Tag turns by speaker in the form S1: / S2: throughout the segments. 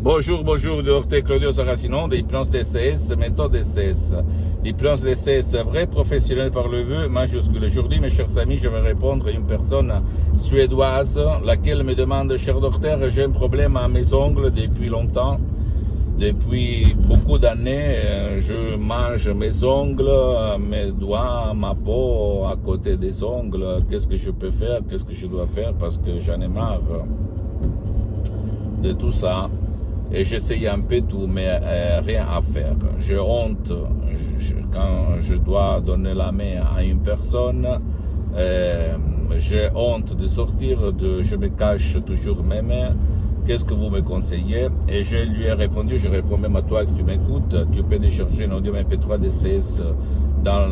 S1: Bonjour, docteur Claudio Saracino de l'hypnose DCS, méthode DCS. L'hypnose DCS, vrai professionnel par le vœu majuscule. Aujourd'hui, mes chers amis, je vais répondre à une personne suédoise, laquelle me demande, cher docteur, j'ai un problème à mes ongles depuis longtemps. Depuis beaucoup d'années, je mange mes ongles, mes doigts, ma peau à côté des ongles. Qu'est-ce que je peux faire? Qu'est-ce que je dois faire? Parce que j'en ai marre de tout ça. Et j'essaye un peu tout, mais rien à faire. J'ai honte quand je dois donner la main à une personne. J'ai honte de sortir, je me cache toujours mes mains. Qu'est-ce que vous me conseillez? Et je lui ai répondu, je réponds même à toi que tu m'écoutes, tu peux décharger un audio MP3 DCS dans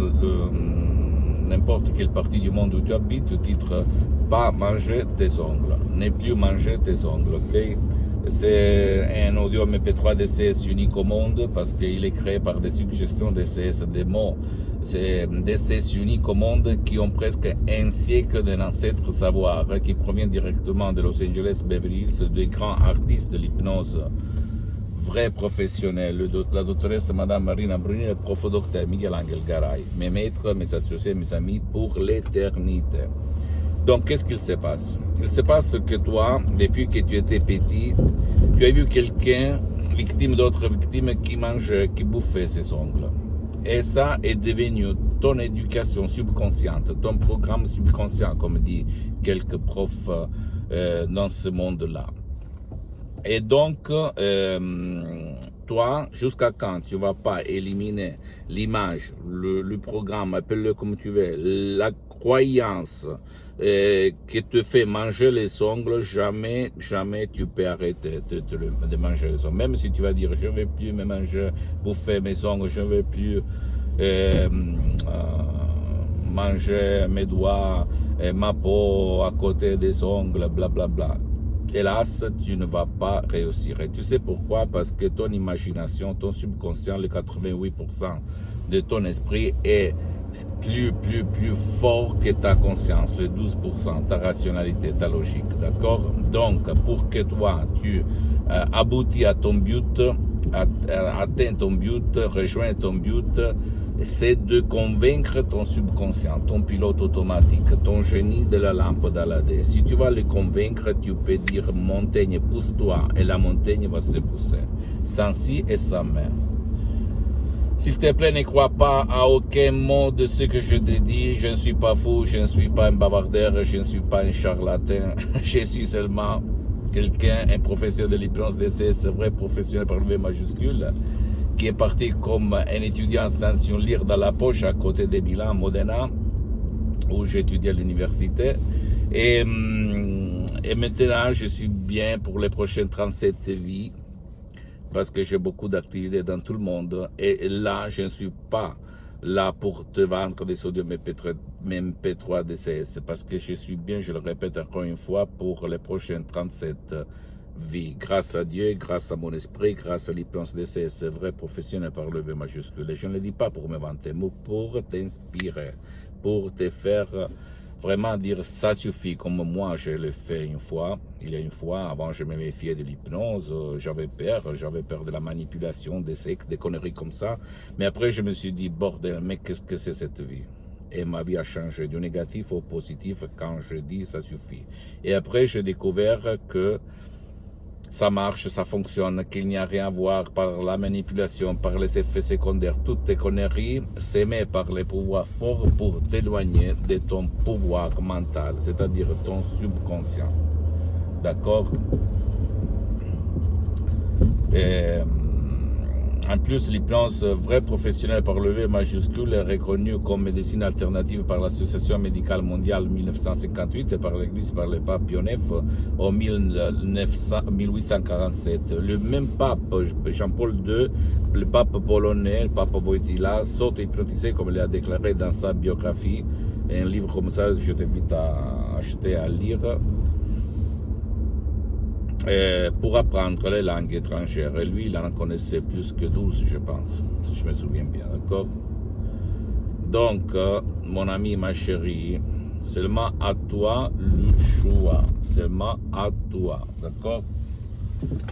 S1: n'importe quelle partie du monde où tu habites, le titre « Pas manger tes ongles », ne plus manger tes ongles, ok? C'est un audio MP3 DCS unique au monde parce qu'il est créé par des suggestions DCS, des mots. C'est DCS unique au monde qui ont presque un siècle d'un ancêtre savoir qui provient directement de Los Angeles, Beverly Hills, des grands artistes de l'hypnose, vrais professionnels. La doctoresse Madame Marina Bruni, le prof docteur Miguel Angel Garay, mes maîtres, mes associés, mes amis pour l'éternité. Donc, qu'est-ce qu'il se passe? Il se passe que toi, depuis que tu étais petit, tu as vu quelqu'un, victime d'autres victimes, qui bouffait ses ongles. Et ça est devenu ton éducation subconsciente, ton programme subconscient, comme dit quelques profs dans ce monde-là. Et donc, toi, jusqu'à quand tu ne vas pas éliminer l'image, le programme, appelle-le comme tu veux, la croyance qui te fait manger les ongles, jamais tu peux arrêter de manger les ongles. Même si tu vas dire, je ne vais plus me manger, bouffer mes ongles, je ne vais plus manger mes doigts, ma peau à côté des ongles, blablabla. Hélas, tu ne vas pas réussir. Et tu sais pourquoi? Parce que ton imagination, ton subconscient, le 88% de ton esprit est plus fort que ta conscience, le 12%, ta rationalité, ta logique, d'accord? Donc, pour que toi, tu aboutis à ton but, atteins ton but, rejoins ton but, c'est de convaincre ton subconscient, ton pilote automatique, ton génie de la lampe d'Aladin. Si tu vas le convaincre, tu peux dire montagne, pousse-toi, et la montagne va se pousser, sans si et sans mais. S'il te plaît, ne crois pas à aucun mot de ce que je te dis. Je ne suis pas fou, je ne suis pas un bavardeur, je ne suis pas un charlatan. Je suis seulement quelqu'un, un professeur de l'hypnose DCS, vrai professionnel par le V majuscule, qui est parti comme un étudiant sans un livre dans la poche à côté de Milan, Modena, où j'étudiais à l'université. Et maintenant, je suis bien pour les prochaines 37 vies, parce que j'ai beaucoup d'activités dans tout le monde. Et là, je ne suis pas là pour te vendre des audios MP3 DCS, parce que je suis bien, je le répète encore une fois, pour les prochaines 37 vies. Grâce à Dieu, grâce à mon esprit, grâce à l'hypnose DCS, vrai professionnel par le V majuscule. Et je ne le dis pas pour me vanter, mais pour t'inspirer, pour te faire vraiment dire ça suffit, comme moi je l'ai fait une fois, il y a une fois, avant je me méfiais de l'hypnose, j'avais peur de la manipulation, des sectes, des conneries comme ça, mais après je me suis dit, bordel, mais qu'est-ce que c'est cette vie? Et ma vie a changé du négatif au positif quand je dis ça suffit. Et après j'ai découvert que ça marche, ça fonctionne, qu'il n'y a rien à voir par la manipulation, par les effets secondaires, toutes tes conneries s'aimaient par les pouvoirs forts pour t'éloigner de ton pouvoir mental, c'est-à-dire ton subconscient. D'accord? Et en plus, l'hypnose vrai professionnel par le V majuscule est reconnue comme médecine alternative par l'Association médicale mondiale 1958 et par l'Église, par le pape Pie IX en 1847. Le même pape, Jean-Paul II, le pape polonais, le pape Wojtyła, s'auto-hypnotisé comme il a déclaré dans sa biographie. Un livre comme ça, je t'invite à acheter, à lire. Pour apprendre les langues étrangères. Et lui, il en connaissait plus que 12, je pense, si je me souviens bien, d'accord? Donc, mon ami, ma chérie, seulement à toi le choix, seulement à toi, d'accord?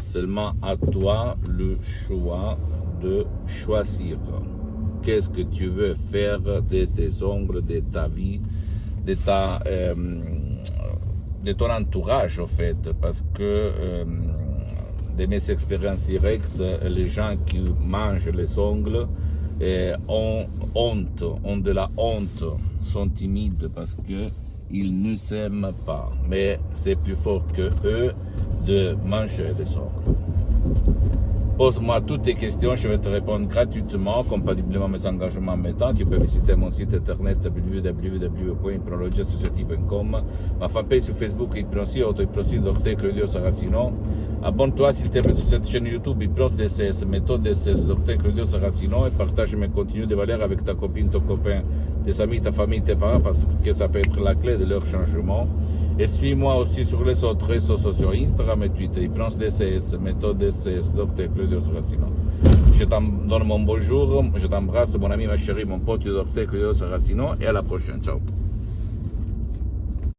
S1: Seulement à toi le choix de choisir. Qu'est-ce que tu veux faire de tes ongles, de ta vie, de ton entourage, en fait, parce que de mes expériences directes, les gens qui mangent les ongles ont honte, ont de la honte, sont timides parce que ils ne s'aiment pas. Mais c'est plus fort que eux de manger les ongles. Pose-moi toutes tes questions, je vais te répondre gratuitement, compatiblement à mes engagements mettants. Tu peux visiter mon site internet www.hypnologiassociative.com, ma fanpage sur Facebook, Hypnosie, Auto-Hypnosie, Dr. Claudio Saracino. Abonne-toi s'il te plaît sur cette chaîne YouTube, Hypnose DCS, méthode DCS, Dr. Claudio Saracino, et partage mes contenus de valeur avec ta copine, ton copain, tes amis, ta famille, tes parents, parce que ça peut être la clé de leur changement. Et suis-moi aussi sur les autres réseaux sociaux, Instagram et Twitter, Hypnose DCS, méthode DCS, Dr. Claudio Saracino. Je t'en donne mon bonjour, je t'embrasse, mon ami, ma chérie, mon pote, Dr. Claudio Saracino, et à la prochaine. Ciao.